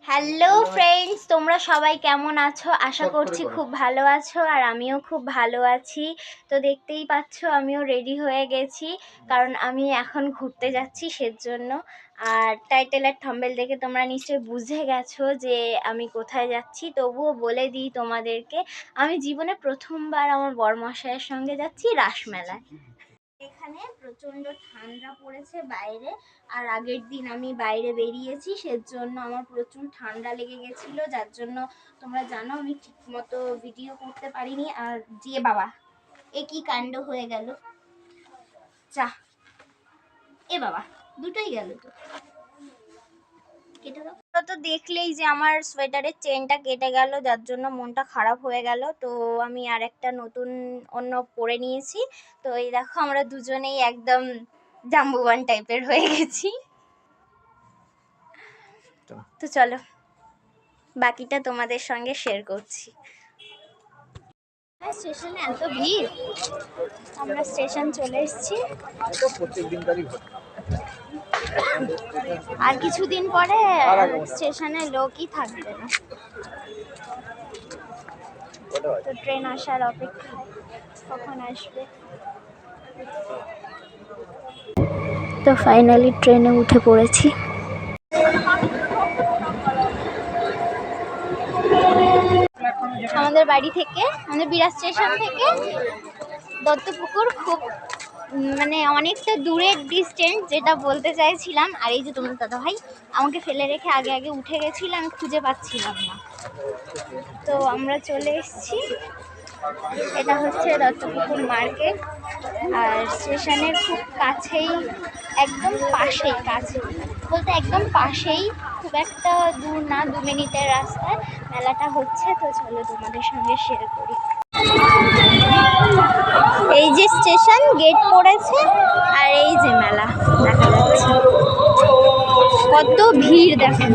Hello friends, তোমরা সবাই কেমন আছো? আশা করছি খুব ভালো আছো, আর আমিও খুব ভালো আছি। তো দেখতেই পাচ্ছ আমিও রেডি হয়ে গেছি, কারণ আমি এখন ঘুরতে যাচ্ছি সেজন্য। আর টাইটেল আর থাম্বনেল দেখে তোমরা নিশ্চয়ই বুঝে গেছো যে আমি কোথায় যাচ্ছি। তবুও বলে দিই তোমাদেরকে, আমি জীবনে প্রথমবার আমার বরমশাইয়ের সঙ্গে যাচ্ছি রাসমেলায়। এখানে প্রচন্ড ঠান্ডা পড়েছে বাইরে, আর আগের দিন আমি বাইরে বেরিয়েছি, সেজন্য আমার প্রচুর ঠান্ডা লেগে গেছিলো, যার জন্য তোমরা জানো আমি ঠিক মতো ভিডিও করতে পারিনি। আর দিয়ে বাবা এ কি কাণ্ড হয়ে গেল, যা এ বাবা দুটোই গেল। তো কেটে দাও। তো দেখলেই যে আমার সোয়েটারের চেনটা কেটে গেল, যার জন্য মনটা খারাপ হয়ে গেল। তো আমি আর একটা নতুন অন্য পরে নিয়েছি। তো এই দেখো আমরা দুজনেই একদম জাম্বুবান টাইপের হয়ে গেছি। তো চলো বাকিটা তোমাদের সঙ্গে শেয়ার করছি। স্টেশনে এত ভিড়, আমরা স্টেশন চলে এসেছি। আর কিছুদিন পরে স্টেশনে লোকই থাকবে না, তো ট্রেন আসার অপেক্ষায় কখন আসবে। তো ফাইনালি ট্রেনে উঠে পড়েছি। আমাদের বাড়ি থেকে, আমাদের বিরাট স্টেশন থেকে দত্তপুকুর খুব মানে অনেকটা দূরের ডিস্টেন্স, যেটা বলতে চাইছিলাম। আর এই যে তোমার দাদা ভাই আমাকে ফেলে রেখে আগে আগে উঠে গেছিল, আমি খুঁজে পাচ্ছিলাম না। তো আমরা চলে এসেছি, এটা হচ্ছে দত্তপুকুর মার্কেট। আর স্টেশনের খুব কাছেই, একদম পাশেই, কাছে বলতে একদম পাশেই, খুব একটা দূর না, 2 মিনিটের রাস্তায় মেলাটা হচ্ছে। তো চলো তোমাদের সঙ্গে শেয়ার করি। এই যে স্টেশন গেট পড়েছে, আর এই যে মেলা দেখা যাচ্ছে, কত ভিড় দেখেন।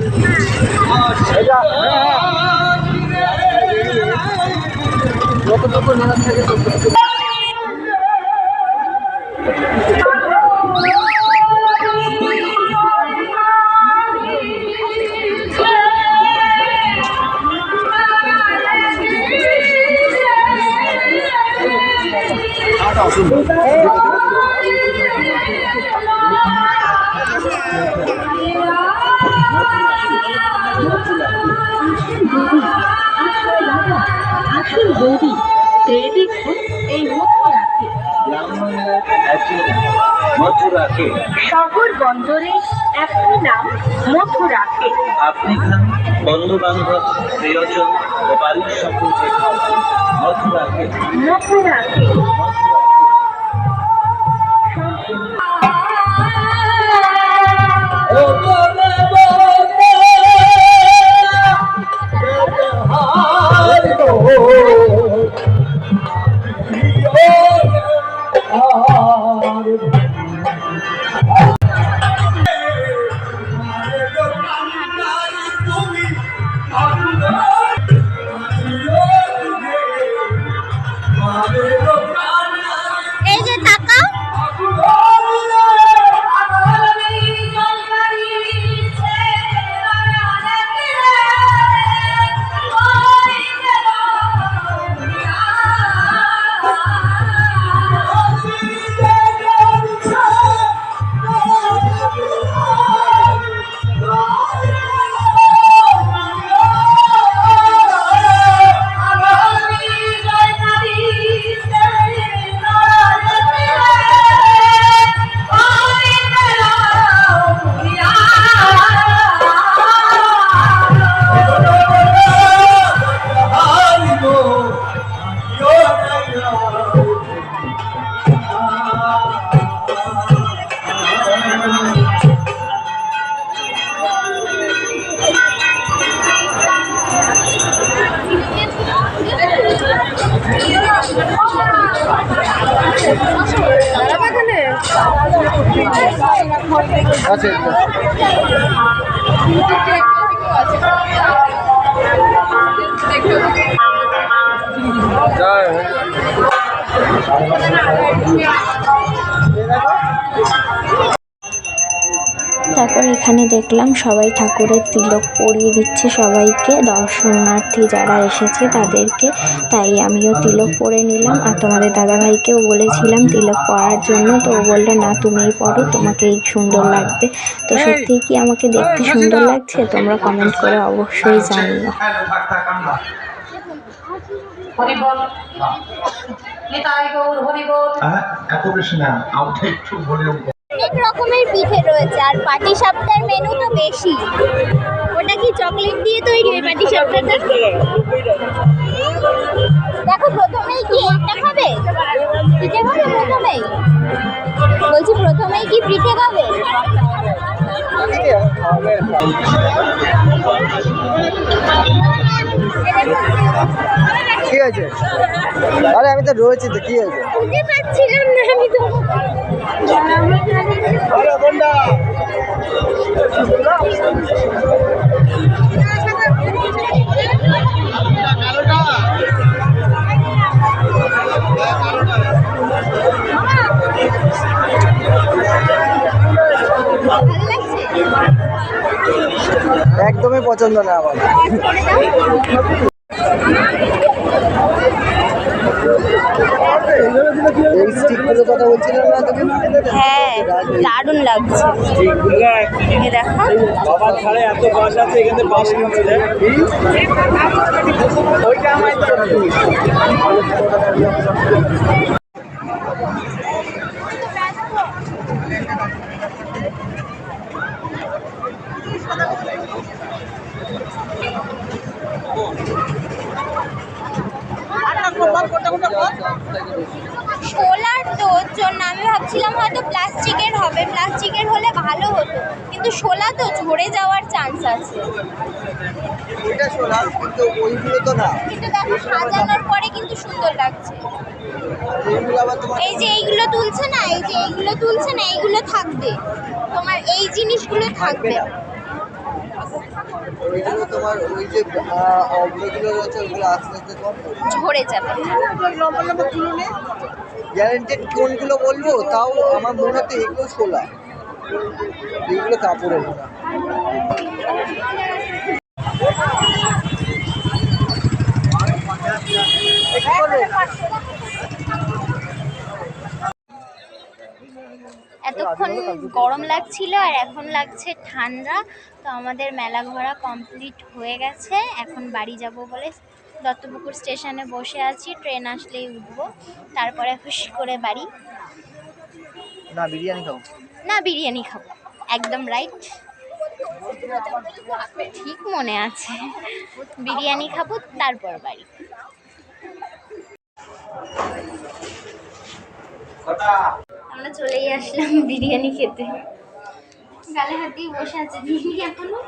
শহর বন্দরে একটি নাম মথুরাকে। আপনি খান বন্ধু বান্ধব প্রিয়জন ও বাড়ির সকলকে খাওয়ান মথুরাকে। মথুরাকে তারপর এখানে দেখলাম সবাই ঠাকুরের তিলক পরিয়ে দিচ্ছে সবাইকে, দর্শনার্থী যারা এসেছে তাদেরকে। তাই আমিও তিলক পরে নিলাম, আর তোমাদের দাদাভাইকেও বলেছিলাম তিলক পরার জন্য, তো ও বললো না তুমিই পরো, তোমাকেই সুন্দর লাগবে। তো সত্যিই কি আমাকে দেখতে সুন্দর লাগছে? তোমরা কমেন্ট করে অবশ্যই জানিও। এত বেশি না, আমাকে একটু ভলিউম। অনেক রকমের পিঠে রয়েছে, আর পাটিসাপটার মেনু তো বেশি। ওটা কি চকলেট দিয়ে তৈরি ওই পাটিসাপটাটা? দেখো প্রথমেই কি এটা খাবে, পিঠে খাবে প্রথমেই? বলছি প্রথমেই কি পিঠে খাবে? কি হয়েছে? আরে আমি তো রয়েছি, তো কি হয়েছে? বুঝতে পারছিলাম না আমি তো। একদমই পছন্দ না আমার। এই স্টিকগুলোর কথা বলছিলাম না তোকে? হ্যাঁ দারুণ লাগছে। এই দেখো বাবার ধারে এত বাস আছে, এখানে বাস কিনছিলে। সোলার তো ওর জন্য আমি ভাবছিলাম হয়তো প্লাস্টিকের হবে, প্লাস্টিকের হলে ভালো হতো, কিন্তু শোলা তো ঝরে যাওয়ার চান্স আছে। এটা সোলার, কিন্তু ওইগুলো তো না। কিন্তু দেখো সাজানোর পরে কিন্তু সুন্দর লাগছে। এইগুলো আবার তোমার এই যে এইগুলো তুলছে না, এই যে এইগুলো তুলছে না, এইগুলো থাকবে, তোমার এই জিনিসগুলো থাকবে। ওইগুলো তোমার ওই যে অগ্রগুলো রয়েছে, ওইগুলো আস্তে আস্তে ঝরে যাবে। গ্যারেন্টেড কোনগুলো বলবো, তাও আমার মনে হচ্ছে এগুলো সোলার, এইগুলো কাপড়ের না। এতক্ষণ গরম লাগছিল আর এখন লাগছে ঠান্ডা। তো আমাদের মেলা ঘোরা কমপ্লিট হয়ে গেছে, এখন বাড়ি যাব বলে দত্তপুকুর স্টেশনে বসে আছি, ট্রেন আসলেই উঠবো, তারপরে হুশ করে বাড়ি। না বিরিয়ানি খাবো। না বিরিয়ানি খাবো, একদম রাইট, ঠিক মনে আছে, বিরিয়ানি খাবো তারপর বাড়ি। আমরা চলেই আসলাম বিরিয়ানি খেতে, গালে হাত দিয়ে বসে আছে দিদি এখনো।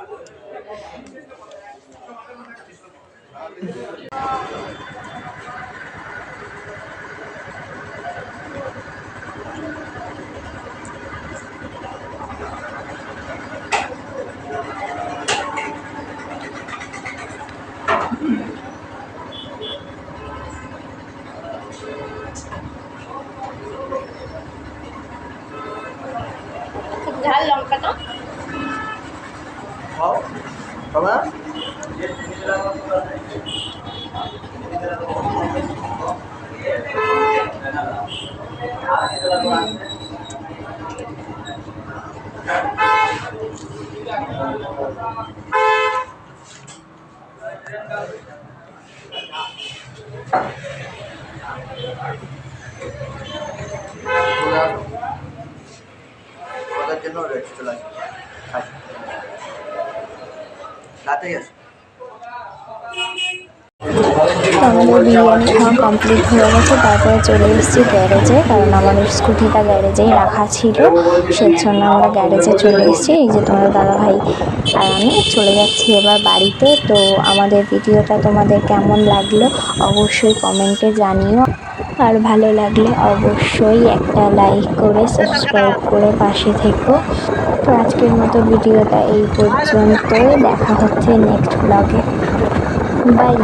ঝাল লঙ্কা তো খাও খাবা। ওদের জন্য রেস্ট চলে আসে, রাতেই আসে। আমাদের বিরিয়ানি খাওয়া কমপ্লিট হয়ে গেছে, তারপরে চলে এসেছি গ্যারেজে, কারণ আমাদের স্কুটিটা গ্যারেজেই রাখা ছিল, সেই জন্য আমরা গ্যারেজে চলে এসেছি। এই যে তোমাদের দাদাভাই আর আমি চলে যাচ্ছি এবার বাড়িতে। তো আমাদের ভিডিওটা তোমাদের কেমন লাগলো অবশ্যই কমেন্টে জানিও, আর ভালো লাগলে অবশ্যই একটা লাইক করে সাবস্ক্রাইব করে পাশে থেকো। তো আজকের মতো ভিডিওটা এই পর্যন্তই, দেখা হচ্ছে নেক্সট ব্লগে, বাই।